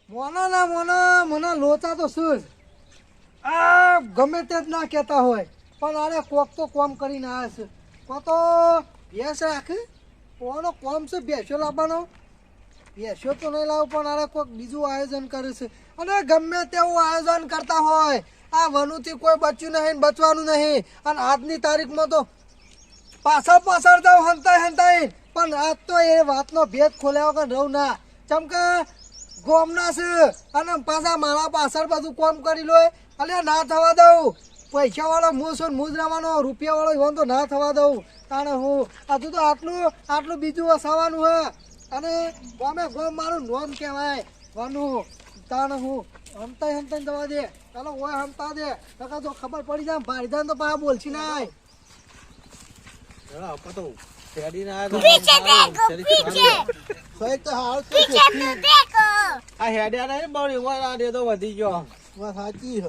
Mono ના mono મને લોચા તો શું જ. આ ગમે તે જ ના કહેતા હોય પણ અરે કોક તો કોમ કરીને આવ્યા છે. કોક તો ભેંસ રાખે કોનો કોમ છે ભેંસો લાવવાનો. ભેંસો તો નહીં લાવું પણ અરે કોઈક બીજું આયોજન કરે છે. અને ગમે તેવું આયોજન કરતા હોય આ વનુથી કોઈ બચ્યું નહીં બચવાનું નહીં. અને આજની તારીખમાં તો પાછળ જાવ હંતાઈ પણ આજ તો એ વાતનો ભેદ ખોલ્યા વગર રહું ના. ચમ કે ગોમના છે અને પાછા મારા પાછળ બધું કોમ કરી લો અલે ના થવા દઉં. પૈસા વાળો હું છું હું જ રહેવાનો રૂપિયા વાળો હોન તો ના થવા દઉં. તાણે હું હજુ તો આટલું બીજું વસાવાનું હે. અને ગોમ મારું નોમ કહેવાય વાનું. તાણે હું હમતાઈ જવા દે. ચાલો ઓય હમતા દે નકર તો ખબર પડી જાય ભારી જાય તો પા બોલશી ના. વધી ગયો સાચી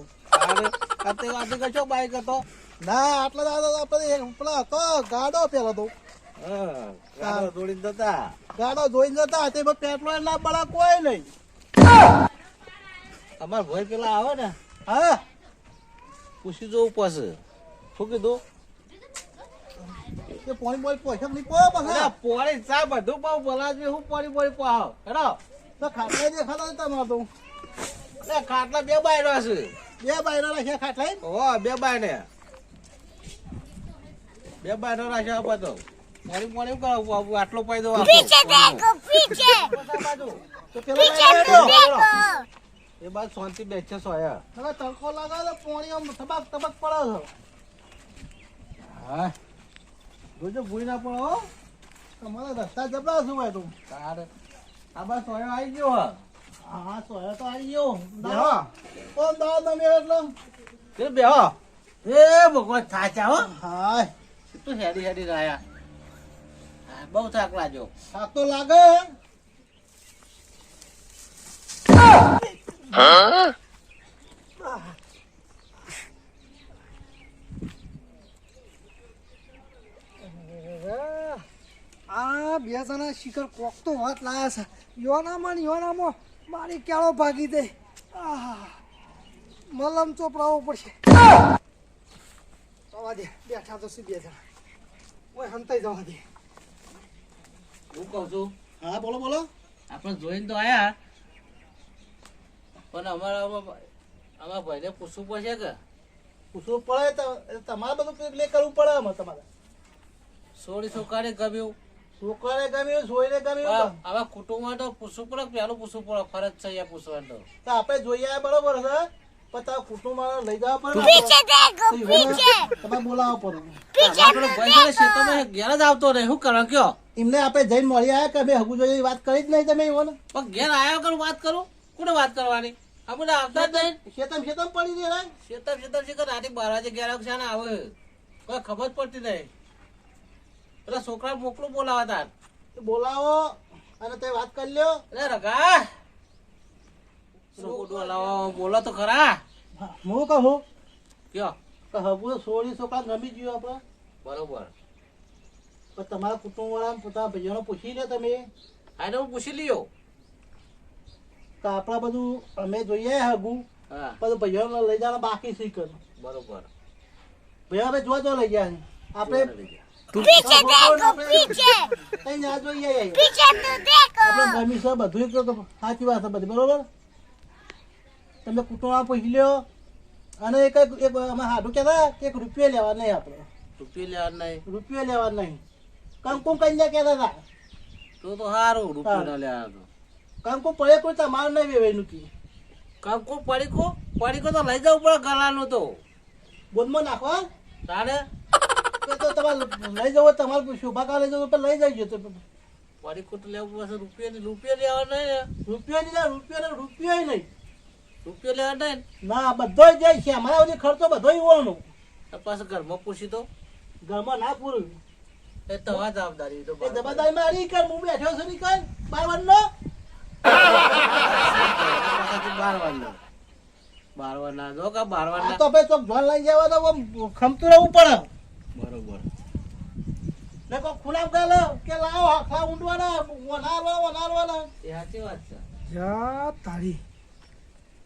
બાઈક હતો ના આટલા દાદા પેલા હતો ગાડો પેલો તો ગાડો દોડીને જતા ગાડો જોઈને જતા તે પેટ્રોલ ના બળા કોઈ નહીં. અમાર ભાઈ પેલા આવે ને હા પૂછી જોવું પડશે. શું કીધું? પોણી બોલ પૈસા નહીં પો પાછા પોણી ચા બધું પાવ બોલા હું પોણી પાવ હેડો તો ખાટલા દેખાતા તમારે તો ખાટલા બે બાયરો છે. બે બાયરો રાખ્યા ખાટલા હો બે બાય ને બે બાયરો રાખ્યા આપા તો પોણી કરો આટલો પાઈ દો તો પેલો એ બાદ શાંતિ બેસે સોયા હવે તડકો લાગે તો પોણી આમ તબક તબક પડે છે. હા જોજો ભૂઈ ના પડો તમારા રસ્તા જબરા શું હોય તું તારે આ બસ સોયો આવી ગયો હા સોયા તો આવી ગયો બેહો કોણ દાવ તમે એટલે બેહો એ ભગવાન થાચા હો હાય તું હેડી રહ્યા બહુ થાક લાગ્યો. થાક તો લાગે આ બે જણા શિખર કોક તો વાત લાયા છે. યોનામાં મારી કેળો ભાગી દે. મલમ ચોપડાવવો પડશે. જવા દે બેઠા તો બે જણા ઓય હંતાઈ જવા દે. હું કઉ છું હા બોલો બોલો આપણે જોઈને તો આયા પણ અમારા ભાઈને પૂછવું પડશે કે પૂછવું પડે તો તમારે બધું પ્લે કરવું પડે અમે તમારે સોળી છોકરાને ગમ્યું છોકરાને ગમ્યું જોઈને ગમ્યું હવે કુટુંબમાં તો પૂછવું પડે પેલું પૂછવું પડે ફરજ છે અહીંયા પૂછવાનું તો આપણે જોઈએ બરોબર છે પણ તારા કુટુંબ લઈ જવા પડે તમે બોલાવો પડે ઘેર જ આવતો રહે શું કરો કયો એમને આપણે જઈને મળી આવ્યા કે અમે હગુ જોઈએ વાત કરી જ નહીં તમે એવો પણ ઘેર આવ્યો કરું વાત કરું કોને વાત કરવાની આપણે આવતા જ નહીં શેતમ પડી દે શેતમ છે કે રાતે 12 વાગે ઘેર આવશે ને આવે કોઈ ખબર પડતી નહીં પેલા છોકરા મોકલું બોલાવા તાર બોલાવો અને તે વાત કરી લ્યો અરે રગા બોલો તો ખરા હું કહું કયો કે હગુ સોળી છોકરા ગમી ગયું આપણે બરોબર પણ તમારા કુટુંબ વાળા પોતાના ભાઈઓને પૂછી લે તમે આને હું પૂછી લ્યો તો આપણા બધું અમે જોઈએ હગુ હા બધું ભાઈઓને લઈ જવાનું બાકી શી કર બરોબર ભાઈઓ અમે જોવા લઈ ગયા આપણે पीछे देखो पीछे કઈ ના જોઈએ पीछे तो देखो આપણે ગમી છે બધું તો સાચી વાત છે બધી બરોબર તમે કુટુંબ પૂછી લ્યો અને એક અમારે હાડું કહેતા કે 1 રૂપિયો લેવા નહીં આપણે રૂપિયા લેવા નહીં રૂપિયો લેવા નહીં કંકુમ કન્યા કહેતા હતા તો સારું રૂપિયા ના લેવા તો કંકુમ પડે કોઈ તમારું નહીં વેવાયનું કી કંકુ પડીકો તો લઈ જવું પડે ગલાનું તો બોધમાં નાખો તારે તો તમારે લઈ જવો તમારે શોભા લઈ જવું તો લઈ જજો તો પડીકો તો લેવું પડશે રૂપિયા લેવા નહીં રૂપિયો નહીં રૂપિયો નહીં રૂપિયા લેવા નહીં ના બધો જાય છે અમારા બધી ખર્ચો બધો હોવાનો પાછું ઘરમાં પૂછી તો ઘરમાં ના પૂરું એ તમારી જવાબદારી તો એ જવાબદારી મારી કર હું બેઠો છું ની કર 12 નો 12 ના જો કે 12 તો ભાઈ ચોક જોન લઈ જવા તો ખમતું રહેવું પડે બરોબર ને કો ખુલામ કાલે કે લાવો આખા ઊંડવાના વનાલો એ સાચી વાત છે યા તારી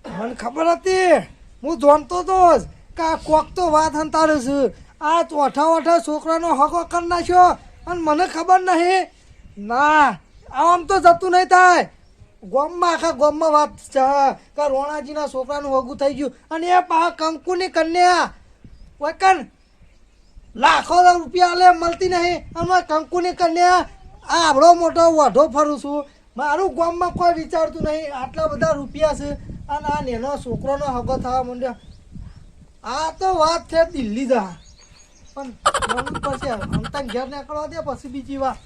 મને ખબર હતી, હું જાણતો તો જ કે આ કોક તો વાત હંતારે છે. આ ચોઠા છોકરાનો હકો કરી નાખ્યો અને મને ખબર નહીં. ના આમ તો જતું નહીં થાય. ગામમાં આખા ગામમાં વાત છે કે રોણાજીના છોકરાનું હગું થઈ ગયું અને એ પા કંકુની કન્યા વકન લાખો રૂપિયા લે મળતી નહીં અને કંકુની કન્યા આ આવડો મોટો વાઢો ફરું છું. મારું ગામમાં કોઈ વિચારતું નહીં. આટલા બધા રૂપિયા છે અને આ નેનો છોકરોનો હગો થવા માંડ્યો. આ તો વાત છે દિલ્હી જા પણ મમ્મી પછી અમતા ઘેર નીકળવા દે પછી બીજી વાત.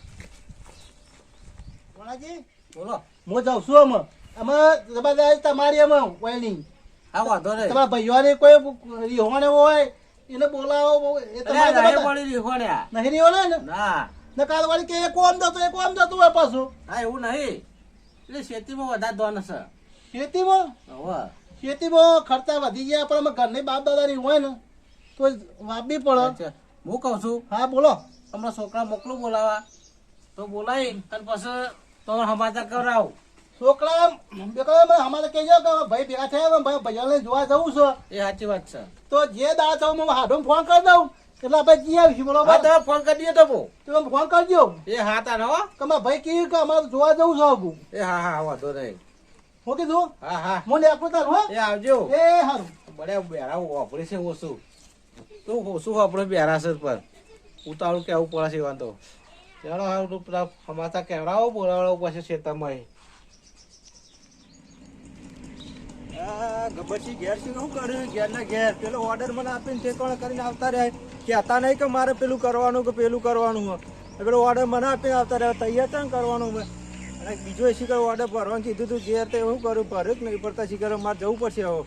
વણાજી બોલો. હું જાઉં છું અમે જબરદસ્ત તમારી અમે વળની હા વાંધો નહીં. તમારા ભાઈઓને કોઈ રીહોણે હોય એને બોલાવો એ અરે તમારે નહીં બધા- પડી રહ્યો ને આ. નહીં રીહોણે ને ના ને કાલ વાળી કે એ કોમ જતું હોય પાછું હા એવું નહીં. એટલે ખેતીમાં વધારે દોન છે. ખેતીમાં હવે ખર્ચા વધી ગયા પણ અમે ઘરની બાપ દાદાની હોય ને તો વાપી પડે. હું કહું છું હા બોલો હમણાં છોકરા મોકલું બોલાવા તો બોલાવી અને પછી તમારે સમાચાર કરાવું. છોકરા બેકરા અમારે કહેજો કે ભાઈ ભેગા થયા ભાઈ ભાઈઓને જોવા જવું છે એ સાચી વાત છે. તો જે દાળ થયું હું હાડો ફોન કરી દઉં એટલે આપણે જઈ આવીશું હા બરોબર તમે ફોન કરી દો તો બહુ. તમે ફોન કરજો એ હા તાર હો. કે મારા ભાઈ કીધું કે અમારે જોવા જવું છે આગું એ હા હા વાંધો નહીં. હું કીધું હા હા મને આપણું તારું હો એ આવજો. એ સારું બડે બેરા વાપરે છે ઓછું તું ઓછું વાપરે બેરા છે પર ઉતાવળું કેવું પડે છે વાંધો. ચાલો હારું તું પેલા સમાચાર કહેવડાવો બોલાવડાવો પછી ખેતરમાં ગબ્બરસિંહ ઘેર શું કર્યું ઘેર ના ઘેર પેલો ઓર્ડર મને આપીને ઠેકાણા કરીને આવતા રહ્યા કહેતા નહીં કે મારે પેલું કરવાનું કે પેલું કરવાનું હોય પેલો ઓર્ડર મને આપીને આવતા રહ્યા તૈયાર છે ને કરવાનું હોય અને બીજો શીખર ઓર્ડર ભરવાનું કીધું તું ઘેર તો એવું કરું ભર્યું જ નહીં પડતા શીખર મારે જવું પડશે હવે